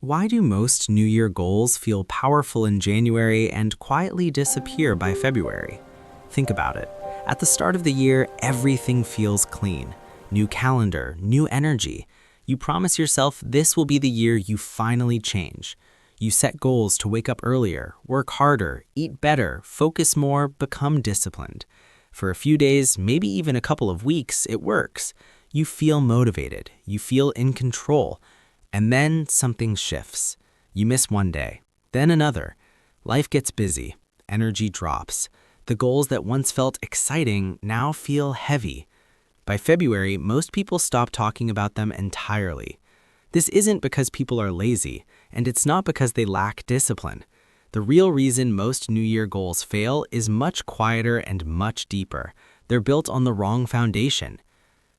Why do most New Year goals feel powerful in January and quietly disappear by February? Think about it. At the start of the year, everything feels clean. New calendar, new energy. You promise yourself this will be the year you finally change. You set goals to wake up earlier, work harder, eat better, focus more, become disciplined. For a few days, maybe even a couple of weeks, it works. You feel motivated, you feel in control. And then something shifts. You miss one day, then another. Life gets busy, energy drops. The goals that once felt exciting now feel heavy. By February, most people stop talking about them entirely. This isn't because people are lazy, and it's not because they lack discipline. The real reason most New Year goals fail is much quieter and much deeper. They're built on the wrong foundation.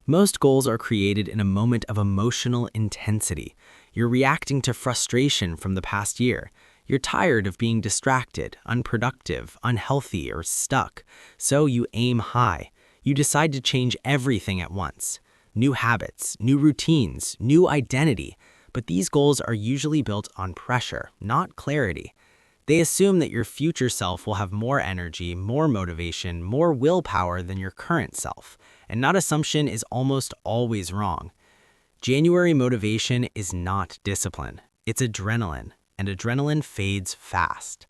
Most goals are created in a moment of emotional intensity. You're reacting to frustration from the past year. You're tired of being distracted, unproductive, unhealthy, or stuck. So you aim high. You decide to change everything at once. New habits, new routines, new identity. But these goals are usually built on pressure, not clarity. They assume that your future self will have more energy, more motivation, more willpower than your current self. And that assumption is almost always wrong. January motivation is not discipline. It's adrenaline, and adrenaline fades fast.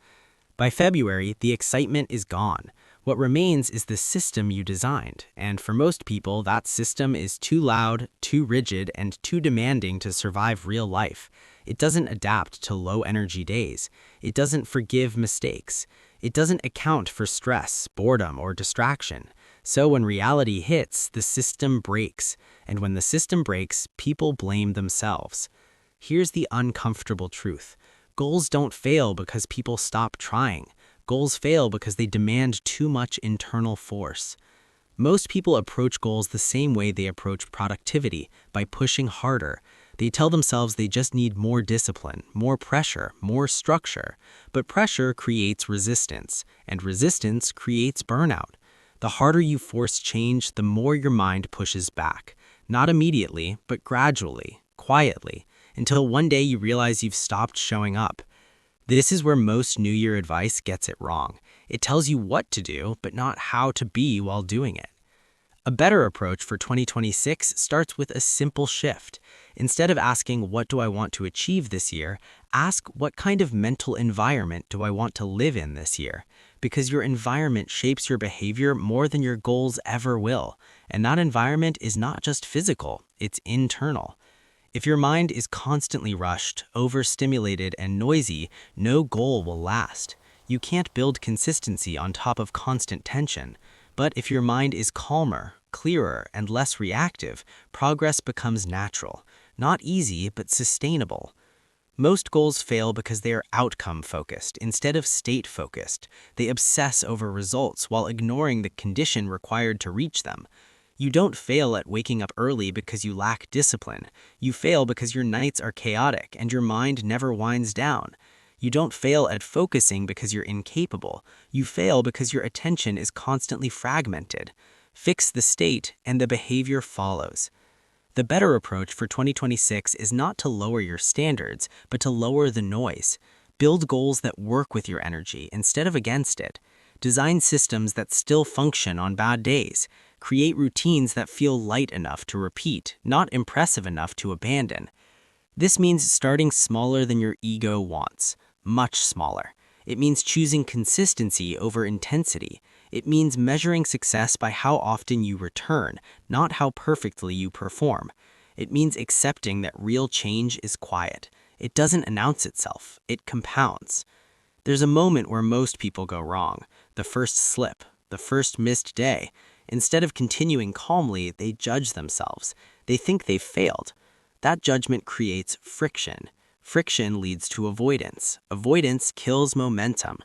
By February, the excitement is gone. What remains is the system you designed, and for most people, that system is too loud, too rigid, and too demanding to survive real life. It doesn't adapt to low-energy days. It doesn't forgive mistakes. It doesn't account for stress, boredom, or distraction. So when reality hits, the system breaks. And when the system breaks, people blame themselves. Here's the uncomfortable truth. Goals don't fail because people stop trying. Goals fail because they demand too much internal force. Most people approach goals the same way they approach productivity, by pushing harder. They tell themselves they just need more discipline, more pressure, more structure. But pressure creates resistance, and resistance creates burnout. The harder you force change, the more your mind pushes back. Not immediately, but gradually, quietly, until one day you realize you've stopped showing up. This is where most New Year advice gets it wrong. It tells you what to do, but not how to be while doing it. A better approach for 2026 starts with a simple shift. Instead of asking, what do I want to achieve this year, ask, what kind of mental environment do I want to live in this year? Because your environment shapes your behavior more than your goals ever will. And that environment is not just physical, it's internal. If your mind is constantly rushed, overstimulated, and noisy, no goal will last. You can't build consistency on top of constant tension. But if your mind is calmer, clearer, and less reactive, progress becomes natural. Not easy, but sustainable. Most goals fail because they are outcome-focused instead of state-focused. They obsess over results while ignoring the condition required to reach them. You don't fail at waking up early because you lack discipline. You fail because your nights are chaotic and your mind never winds down. You don't fail at focusing because you're incapable. You fail because your attention is constantly fragmented. Fix the state, and the behavior follows. The better approach for 2026 is not to lower your standards, but to lower the noise. Build goals that work with your energy instead of against it. Design systems that still function on bad days. Create routines that feel light enough to repeat, not impressive enough to abandon. This means starting smaller than your ego wants, much smaller. It means choosing consistency over intensity. It means measuring success by how often you return, not how perfectly you perform. It means accepting that real change is quiet. It doesn't announce itself, it compounds. There's a moment where most people go wrong, the first slip, the first missed day. Instead of continuing calmly, they judge themselves. They think they've failed. That judgment creates friction. Friction leads to avoidance. Avoidance kills momentum.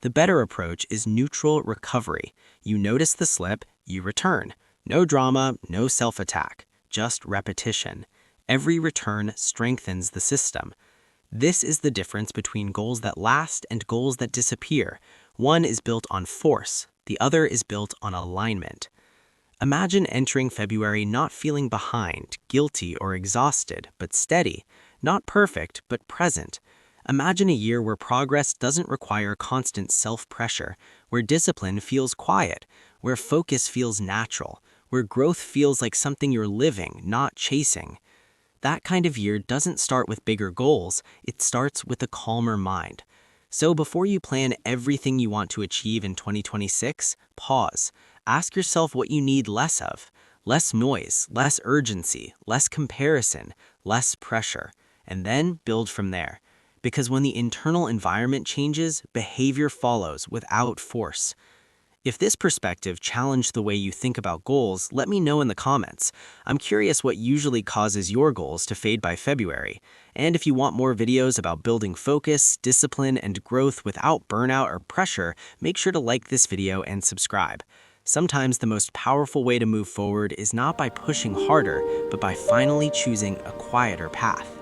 The better approach is neutral recovery. You notice the slip, you return. No drama, no self-attack, just repetition. Every return strengthens the system. This is the difference between goals that last and goals that disappear. One is built on force, the other is built on alignment. Imagine entering February not feeling behind, guilty, or exhausted, but steady. Not perfect, but present. Imagine a year where progress doesn't require constant self-pressure, where discipline feels quiet, where focus feels natural, where growth feels like something you're living, not chasing. That kind of year doesn't start with bigger goals, it starts with a calmer mind. So before you plan everything you want to achieve in 2026, pause. Ask yourself what you need less of. Less noise, less urgency, less comparison, less pressure. And then build from there. Because when the internal environment changes, behavior follows without force. If this perspective challenged the way you think about goals, let me know in the comments. I'm curious what usually causes your goals to fade by February. And if you want more videos about building focus, discipline, and growth without burnout or pressure, make sure to like this video and subscribe. Sometimes the most powerful way to move forward is not by pushing harder, but by finally choosing a quieter path.